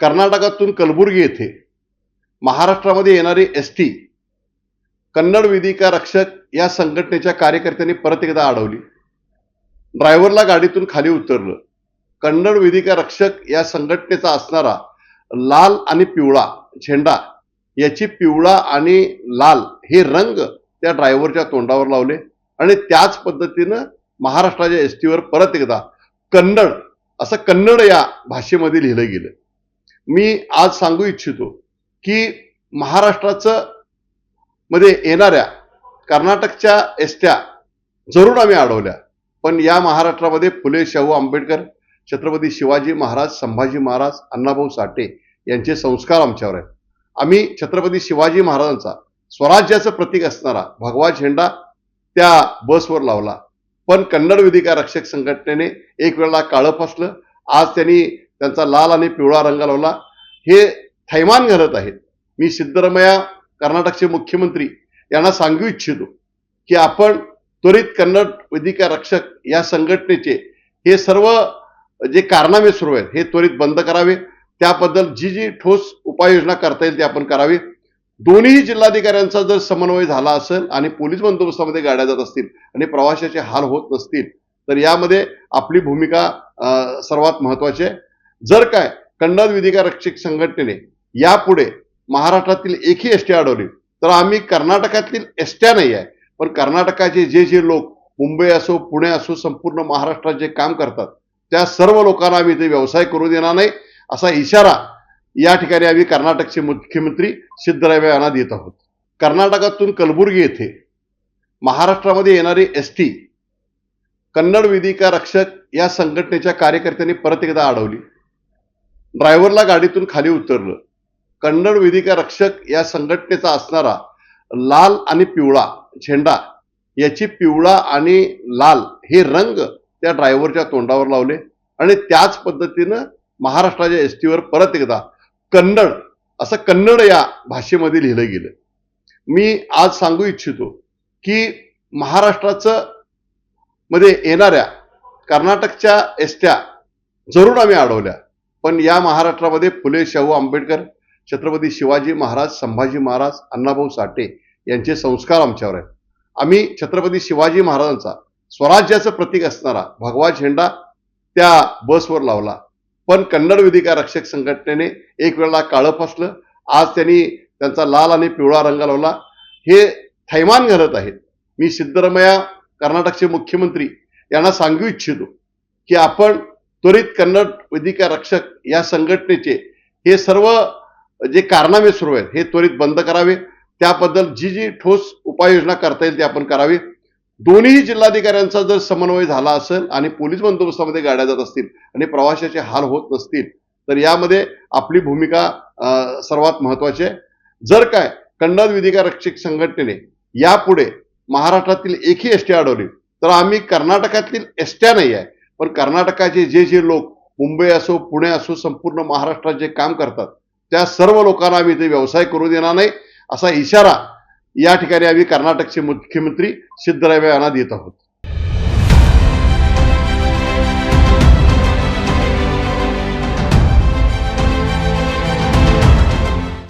कर्नाटकातून कलबुर्गी येथे महाराष्ट्रामध्ये येणारी एसटी कन्नड वेदिका रक्षक या संघटनेच्या कार्यकर्त्यांनी परत एकदा अडवली. ड्रायव्हरला गाडीतून खाली उतरलं. कन्नड वेदिका रक्षक या संघटनेचा असणारा लाल आणि पिवळा झेंडा याची पिवळा आणि लाल हे रंग त्या ड्रायव्हरच्या तोंडावर लावले आणि त्याच पद्धतीनं महाराष्ट्राच्या एसटीवर परत एकदा कन्नड असं कन्नड या भाषेमध्ये लिहिलं गेलं. मी आज सांगू इच्छितो की महाराष्ट्राचं मध्ये येणाऱ्या कर्नाटकच्या एसट्या जरूर आम्ही अडवल्या, पण या महाराष्ट्रामध्ये फुले शाहू आंबेडकर, छत्रपती शिवाजी महाराज, संभाजी महाराज, अण्णाभाऊ साठे यांचे संस्कार आमच्यावर आहेत. आम्ही छत्रपती शिवाजी महाराजांचा स्वराज्याचं प्रतीक असणारा भगवा झेंडा त्या बसवर लावला, पण कन्नड वेदिका रक्षक संघटनेने एक वेळेला काळं फासलं. आज त्यांनी त्यांचा लाल आणि पिवळा रंग लावला. हे थैमान घालत आहेत. मी सिद्धरामय्या कर्नाटकचे मुख्यमंत्री यांना सांगू इच्छितो की आपण त्वरित कन्नड वेदिका रक्षक या संघटनेचे हे सर्व जे कारनामे सुरू आहेत हे त्वरित बंद करावे. त्याबद्दल जी ठोस उपाययोजना करता येईल ते आपण करावी. दोन्ही जिल्हाधिकाऱ्यांचा जर समन्वय झाला असेल आणि पोलीस बंदोबस्तामध्ये गाड्या जात असतील आणि प्रवाशाचे हाल होत नसतील तर यामध्ये आपली भूमिका सर्वात महत्वाची आहे. जर काय कन्नड वेदिका रक्षक संघटनेने यापुढे महाराष्ट्रातील एकही एसटी अडवली तर आम्ही कर्नाटकातील एसट्या नाही आहे, पण कर्नाटकाचे जे लोक मुंबई असो, पुणे असो, संपूर्ण महाराष्ट्रात जे काम करतात त्या सर्व लोकांना आम्ही ते व्यवसाय करू देणार नाही असा इशारा या ठिकाणी आम्ही कर्नाटकचे मुख्यमंत्री सिद्धरामय्या यांना देत आहोत. कर्नाटकातून कलबुर्गी येथे महाराष्ट्रामध्ये येणारी एसटी कन्नड वेदिका रक्षक या संघटनेच्या कार्यकर्त्यांनी परत एकदा अडवली. ड्रायव्हरला गाडीतून खाली उतरलं. कन्नड वेदिका रक्षक या संघटनेचा असणारा लाल आणि पिवळा झेंडा याची पिवळा आणि लाल हे रंग त्या ड्रायव्हरच्या तोंडावर लावले आणि त्याच पद्धतीनं महाराष्ट्राच्या एसटीवर परत एकदा कन्नड असं कन्नड या भाषेमध्ये लिहिलं गेलं. मी आज सांगू इच्छितो की महाराष्ट्राचं मध्ये येणाऱ्या कर्नाटकच्या एसट्या जरूर आम्ही अडवल्या, पण या महाराष्ट्रामध्ये फुले शाहू आंबेडकर, छत्रपती शिवाजी महाराज, संभाजी महाराज, अण्णाभाऊ साठे यांचे संस्कार आमच्यावर आहेत. आम्ही छत्रपती शिवाजी महाराजांचा स्वराज्याचं प्रतीक असणारा भगवा झेंडा त्या बसवर लावला, पण कन्नड वेदिका रक्षक संघटनेने एक वेळेला काळं फासलं. आज त्यांनी त्यांचा लाल आणि पिवळा रंग लावला. हे थैमान घालत आहेत. मी सिद्धरामय्या कर्नाटकचे मुख्यमंत्री यांना सांगू इच्छितो की आपण त्वरित कन्नड वेदिका रक्षक या संघटनेचे हे सर्व जे कारनामे सुरू आहेत हे त्वरित बंद करावे. त्याबद्दल जी ठोस उपाययोजना करता येईल ते आपण करावी. दोन्ही जिल्हाधिकाऱ्यांचा जर समन्वय झाला असेल आणि पोलीस बंदोबस्तामध्ये गाड्या जात असतील आणि प्रवाशाचे हाल होत नसतील तर यामध्ये आपली भूमिका सर्वात महत्वाची आहे. जर काय कन्नड वेदिका रक्षक संघटनेने यापुढे महाराष्ट्रातील एकही एसटी अडवली तर आम्ही कर्नाटकातील एसट्या नाही आहे, पण कर्नाटकाचे जे लोक मुंबई असो, पुणे असो, संपूर्ण महाराष्ट्रात जे काम करतात त्या सर्व लोकांना आम्ही ते व्यवसाय करू देणार नाही असा इशारा या ठिकाणी आम्ही कर्नाटकचे मुख्यमंत्री सिद्धरामय्या यांना देत आहोत.